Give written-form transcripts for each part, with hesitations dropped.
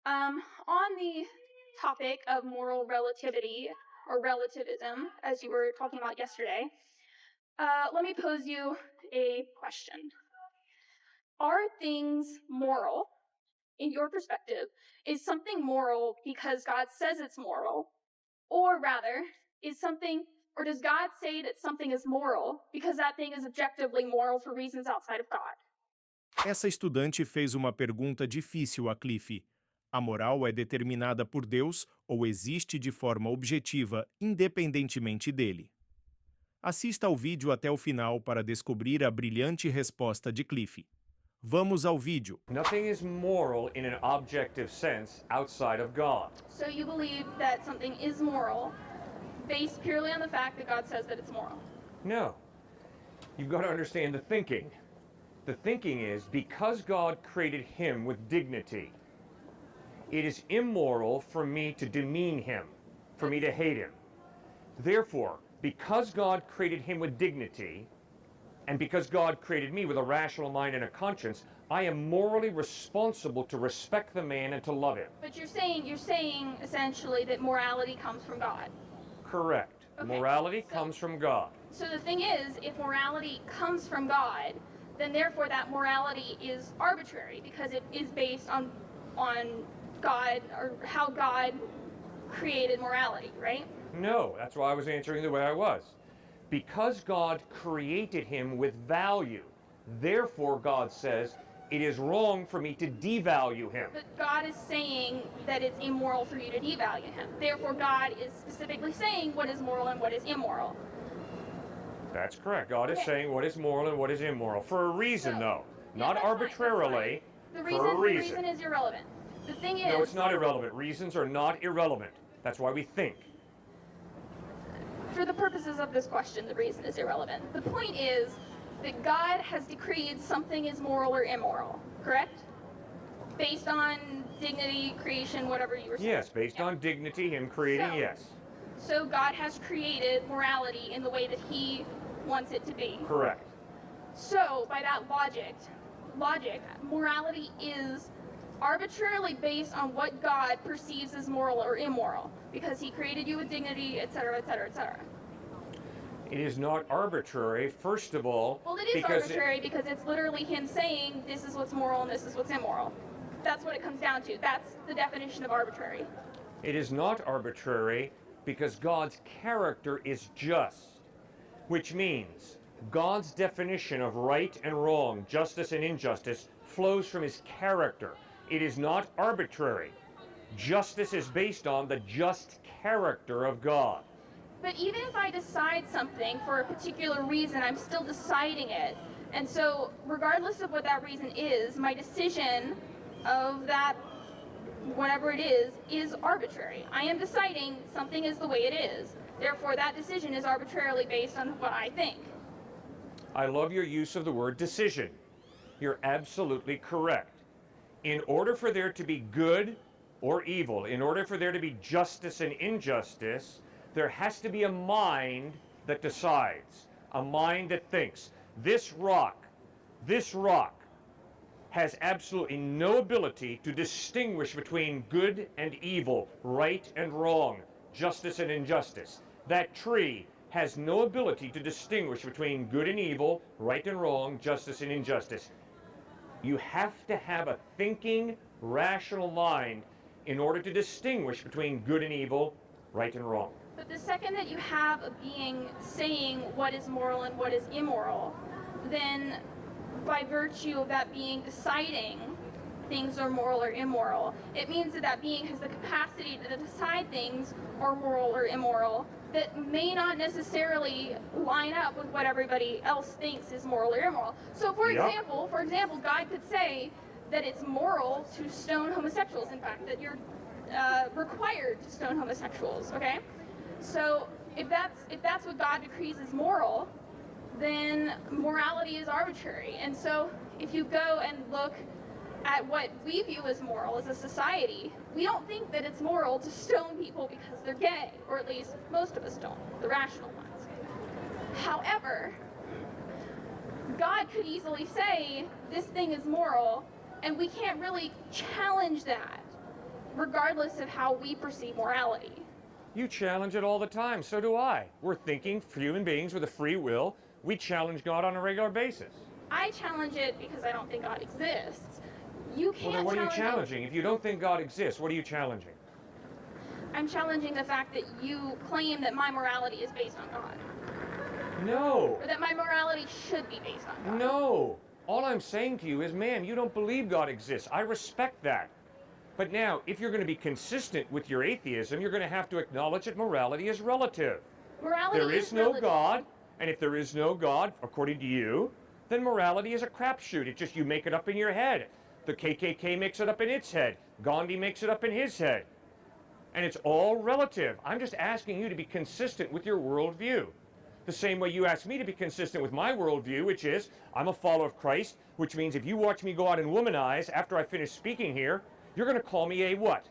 On the topic of moral relativity, or relativism, as you were talking about yesterday, let me pose you a question. Are things moral, in your perspective? Is something moral because God says it's moral? Or rather, does God say that something is moral because that thing is objectively moral for reasons outside of God? Essa estudante fez uma pergunta difícil a Cliffe. A moral é determinada por Deus ou existe de forma objetiva, independentemente dele? Assista ao vídeo até o final para descobrir a brilhante resposta de Cliffe. Vamos ao vídeo. Nothing is moral in an objective sense outside of God. So you believe that something is moral based purely on the fact that God says that it's moral? No. You've got to understand the thinking. The thinking is because God created him with dignity, it is immoral for me to demean him, for me to hate him. Therefore, because God created him with dignity, and because God created me with a rational mind and a conscience, I am morally responsible to respect the man and to love him. But you're saying essentially that morality comes from God. Correct. Okay. Morality comes from God. So the thing is, if morality comes from God, then therefore that morality is arbitrary because it is based on God, or how God created morality, right? No, that's why I was answering the way I was. Because God created him with value, therefore God says it is wrong for me to devalue him. But God is saying that it's immoral for you to devalue him. Therefore God is specifically saying what is moral and what is immoral. That's correct. God is saying what is moral and what is immoral. For a reason, though. Yeah, Not that's arbitrarily. fine. For a reason. The reason is irrelevant. The thing is... No, it's not irrelevant. Reasons are not irrelevant. That's why we think. For the purposes of this question, the reason is irrelevant. The point is that God has decreed something is moral or immoral, correct? Based on dignity, creation, whatever you were saying. Yes, based on dignity, him creating, yes. So God has created morality in the way that he wants it to be. Correct. So, by that logic, morality is arbitrarily based on what God perceives as moral or immoral, because he created you with dignity, etc., etc., etc. It is not arbitrary, first of all. Well, it is arbitrary because it's literally him saying this is what's moral and this is what's immoral. That's what it comes down to. That's the definition of arbitrary. It is not arbitrary because God's character is just, which means God's definition of right and wrong, justice and injustice, flows from his character. It is not arbitrary. Justice is based on the just character of God. But even if I decide something for a particular reason, I'm still deciding it. And so, regardless of what that reason is, my decision of that, whatever it is arbitrary. I am deciding something is the way it is. Therefore, that decision is arbitrarily based on what I think. I love your use of the word decision. You're absolutely correct. In order for there to be good or evil, in order for there to be justice and injustice, there has to be a mind that decides, a mind that thinks. This rock has absolutely no ability to distinguish between good and evil, right and wrong, justice and injustice. That tree has no ability to distinguish between good and evil, right and wrong, justice and injustice. You have to have a thinking, rational mind in order to distinguish between good and evil, right and wrong. But the second that you have a being saying what is moral and what is immoral, then by virtue of that being deciding things are moral or immoral, it means that that being has the capacity to decide things are moral or immoral that may not necessarily line up with what everybody else thinks is moral or immoral. So for example, God could say that it's moral to stone homosexuals, in fact, that you're required to stone homosexuals, okay? So if that's what God decrees as moral, then morality is arbitrary. And so if you go and look at what we view as moral as a society, we don't think that it's moral to stone people because they're gay, or at least most of us don't, the rational ones. However, God could easily say this thing is moral, and we can't really challenge that regardless of how we perceive morality. You challenge it all the time, so do I. We're thinking human beings with a free will. We challenge God on a regular basis. I challenge it because I don't think God exists. You can't Well, then what are you challenge challenging? If you don't think God exists, what are you challenging? I'm challenging the fact that you claim that my morality is based on God. No. Or that my morality should be based on God. No. All I'm saying to you is, ma'am, you don't believe God exists. I respect that. But now, if you're going to be consistent with your atheism, you're going to have to acknowledge that morality is relative. Morality There is no relative. God, and if there is no God, according to you, then morality is a crapshoot. It's just you make it up in your head. The KKK makes it up in its head. Gandhi makes it up in his head. And it's all relative. I'm just asking you to be consistent with your worldview. The same way you ask me to be consistent with my worldview, which is, I'm a follower of Christ, which means if you watch me go out and womanize after I finish speaking here, you're going to call me a what?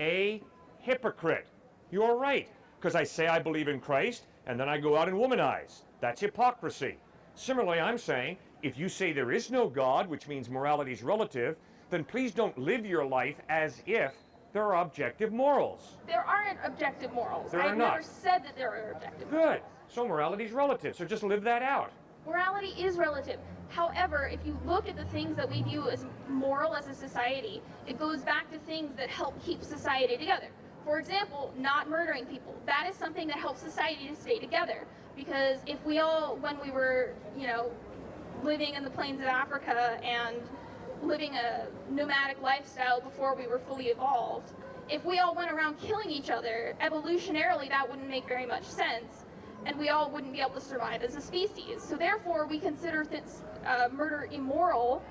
A hypocrite. You're right, because I say I believe in Christ, and then I go out and womanize. That's hypocrisy. Similarly, I'm saying, if you say there is no God, which means morality is relative, then please don't live your life as if there are objective morals. There aren't objective morals. There are I've not. never said that there are objective Good. morals. So morality is relative, so just live that out. Morality is relative. However, if you look at the things that we view as moral as a society, it goes back to things that help keep society together. For example, not murdering people. That is something that helps society to stay together. Because if we all, when we were, living in the plains of Africa and living a nomadic lifestyle before we were fully evolved, if we all went around killing each other, evolutionarily that wouldn't make very much sense, and we all wouldn't be able to survive as a species. So therefore, we consider murder immoral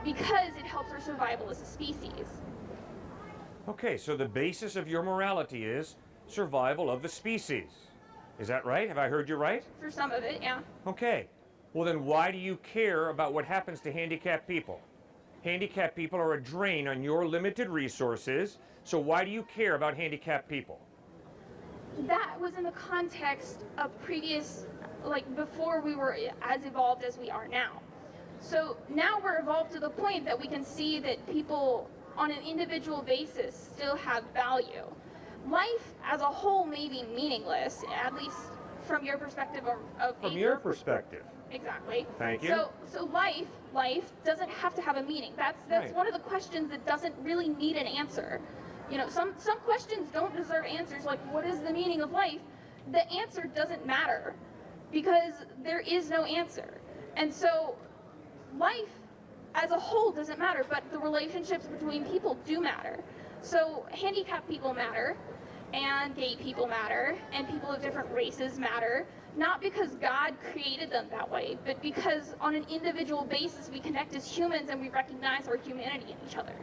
because it helps our survival as a species. Okay, so the basis of your morality is survival of the species. Is that right? Have I heard you right? For some of it, yeah. Okay. Well, then why do you care about what happens to handicapped people? Handicapped people are a drain on your limited resources, so why do you care about handicapped people? That was in the context of previous, before we were as evolved as we are now. So now we're evolved to the point that we can see that people on an individual basis still have value. Life as a whole may be meaningless, at least from your perspective of From your perspective. Exactly. Thank you. So life doesn't have to have a meaning. That's Right. one of the questions that doesn't really need an answer. Some questions don't deserve answers, like what is the meaning of life? The answer doesn't matter because there is no answer. And so life as a whole doesn't matter, but the relationships between people do matter. So handicapped people matter, and gay people matter, and people of different races matter, not because God created them that way, but because on an individual basis we connect as humans and we recognize our humanity in each other.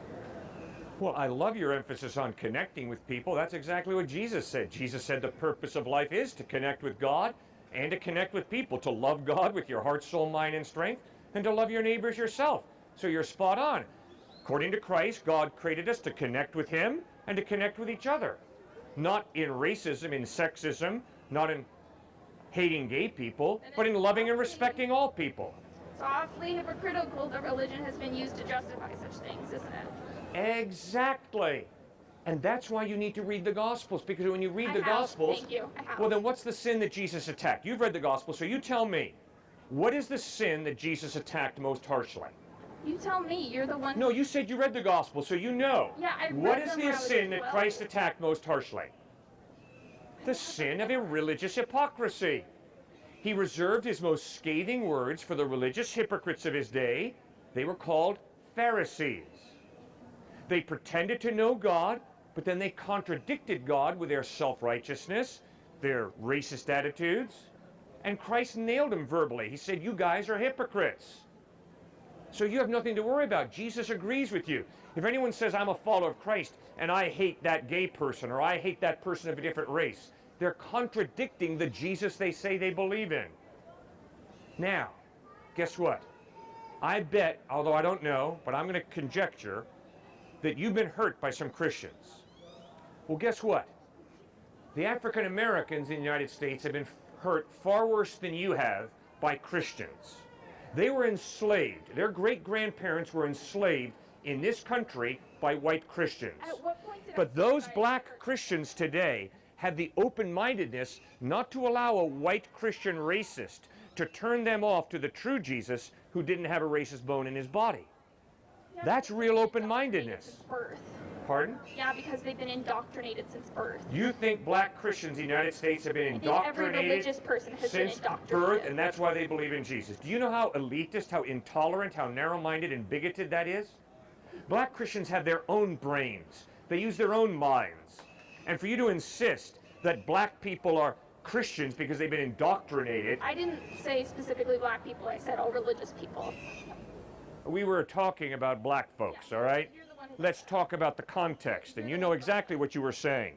Well, I love your emphasis on connecting with people. That's exactly what Jesus said. Jesus said the purpose of life is to connect with God and to connect with people, to love God with your heart, soul, mind, and strength, and to love your neighbors yourself. So you're spot on. According to Christ, God created us to connect with Him and to connect with each other. Not in racism, in sexism, not in hating gay people, but in loving and respecting all people. It's awfully hypocritical that religion has been used to justify such things, isn't it? Exactly. And that's why you need to read the Gospels, because when you read the Gospels, Thank you. I have. well, then what's the sin that Jesus attacked? You've read the Gospel, so you tell me. What is the sin that Jesus attacked most harshly? You tell me. You're the one. No, you said you read the Gospel, so you know. Yeah, I read What is them the when I was sin that 12. Christ attacked most harshly? The sin of irreligious hypocrisy. He reserved his most scathing words for the religious hypocrites of his day. They were called Pharisees. They pretended to know God, but then they contradicted God with their self-righteousness, their racist attitudes, and Christ nailed them verbally. He said, you guys are hypocrites. So you have nothing to worry about. Jesus agrees with you. If anyone says, I'm a follower of Christ, and I hate that gay person, or I hate that person of a different race, they're contradicting the Jesus they say they believe in. Now, guess what? I bet, although I don't know, but I'm going to conjecture, that you've been hurt by some Christians. Well, guess what? The African Americans in the United States have been hurt far worse than you have by Christians. They were enslaved. Their great-grandparents were enslaved in this country by white Christians. At what point But those black Christians today have the open-mindedness not to allow a white Christian racist to turn them off to the true Jesus who didn't have a racist bone in his body. That's real open-mindedness. Since birth. Pardon? Yeah, because they've been indoctrinated since birth. You think black Christians in the United States have been I think every indoctrinated religious person has been since indoctrinated. birth, and that's why they believe in Jesus? Do you know how elitist, how intolerant, how narrow-minded and bigoted that is? Black Christians have their own brains. They use their own minds. And for you to insist that black people are Christians because they've been indoctrinated. I didn't say specifically black people, I said all religious people. We were talking about black folks, all right? You're the one who- Let's talk about the context, and you know exactly what you were saying.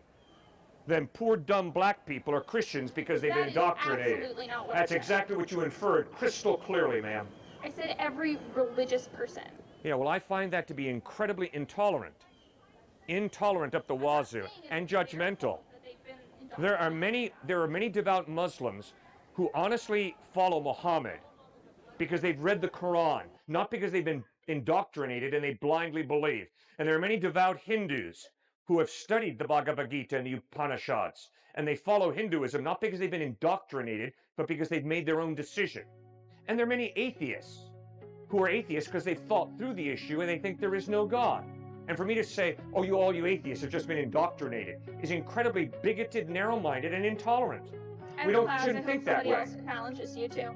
Then poor dumb black people are Christians because they've That been is indoctrinated. absolutely not what I That's said. exactly what you inferred crystal clearly, ma'am. I said every religious person. Yeah, well, I find that to be incredibly intolerant. Intolerant up the wazoo and judgmental. That they've been There are many devout Muslims who honestly follow Muhammad because they've read the Quran, not because they've been indoctrinated and they blindly believe. And there are many devout Hindus who have studied the Bhagavad Gita and the Upanishads, and they follow Hinduism not because they've been indoctrinated, but because they've made their own decision. And there are many atheists who are atheists because they've thought through the issue and they think there is no God. And for me to say, oh, all you atheists have just been indoctrinated is incredibly bigoted, narrow-minded, and intolerant. I'm We glad shouldn't I think hope that somebody way. else challenges you too.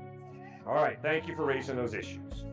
All right, thank you for raising those issues.